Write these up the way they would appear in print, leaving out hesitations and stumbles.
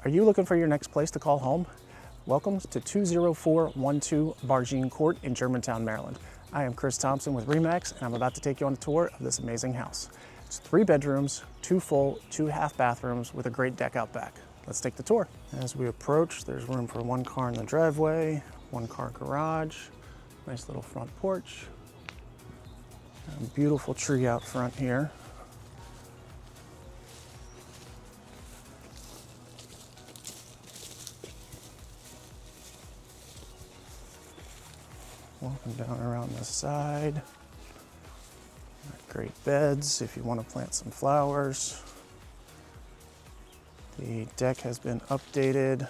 Are you looking for your next place to call home? Welcome to 20412 Bargene Court in Germantown, Maryland. I am Chris Thompson with Remax, and I'm about to take you on a tour of this amazing house. It's 3 bedrooms, 2 full, 2 half bathrooms with a great deck out back. Let's take the tour. As we approach, there's room for 1 car in the driveway, 1 car garage, nice little front porch, a beautiful tree out front here. Walking down around the side. Great beds if you want to plant some flowers. The deck has been updated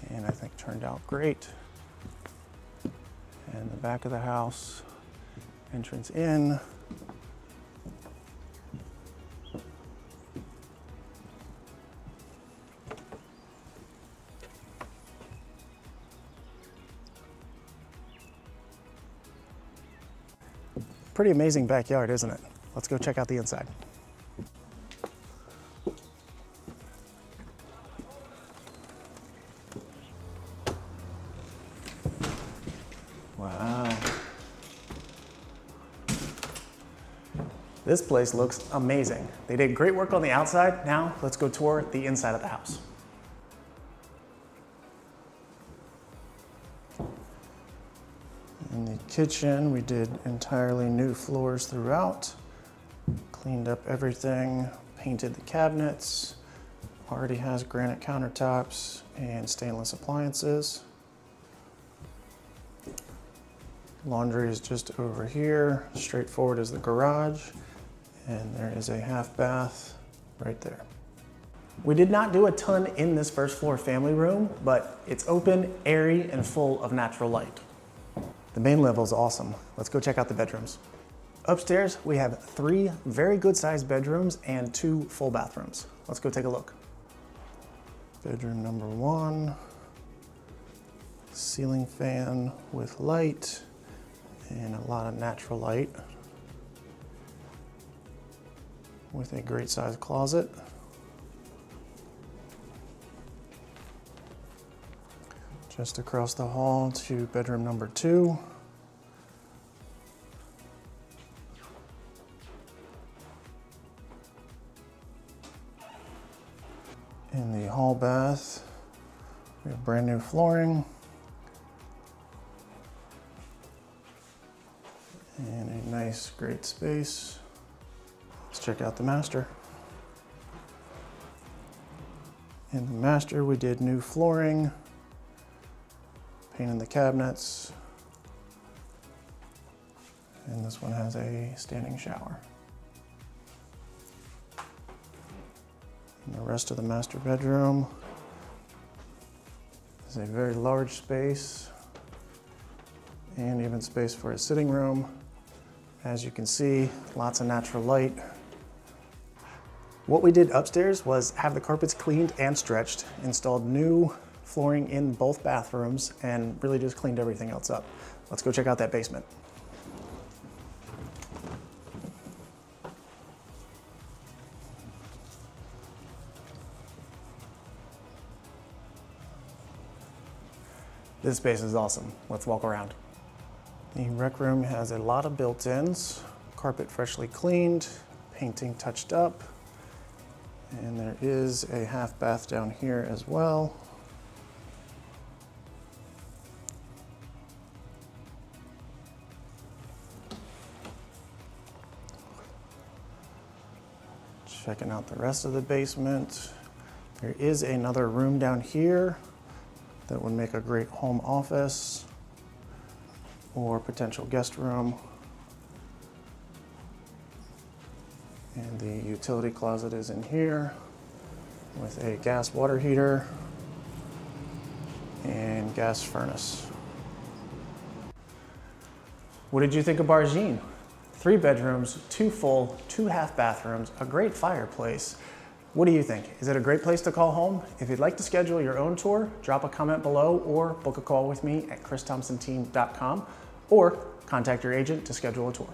and I think turned out great. And the back of the house, entrance in. Pretty amazing backyard, isn't it? Let's go check out the inside. Wow. This place looks amazing. They did great work on the outside. Now let's go tour the inside of the house. In the kitchen, we did entirely new floors throughout, cleaned up everything, painted the cabinets, already has granite countertops and stainless appliances. Laundry is just over here, straightforward as the garage, and there is a half bath right there. We did not do a ton in this first floor family room, but it's open, airy, and full of natural light. The main level is awesome. Let's go check out the bedrooms. Upstairs, we have 3 very good sized bedrooms and 2 full bathrooms. Let's go take a look. Bedroom number 1, ceiling fan with light and a lot of natural light with a great sized closet. Just across the hall to bedroom number 2. In the hall bath, we have brand new flooring and a nice, great space. Let's check out the master. In the master, we did new flooring, painted the cabinets, and this one has a standing shower. And the rest of the master bedroom is a very large space and even space for a sitting room. As you can see, lots of natural light. What we did upstairs was have the carpets cleaned and stretched, installed new flooring in both bathrooms, and really just cleaned everything else up. Let's go check out that basement. This space is awesome. Let's walk around. The rec room has a lot of built-ins, carpet freshly cleaned, painting touched up, and there is a half bath down here as well. Checking out the rest of the basement. There is another room down here that would make a great home office or potential guest room. And the utility closet is in here with a gas water heater and gas furnace. What did you think of Bargene? 3 bedrooms, 2 full, 2 half bathrooms, a great fireplace. What do you think? Is it a great place to call home? If you'd like to schedule your own tour, drop a comment below or book a call with me at christhompsonteam.com or contact your agent to schedule a tour.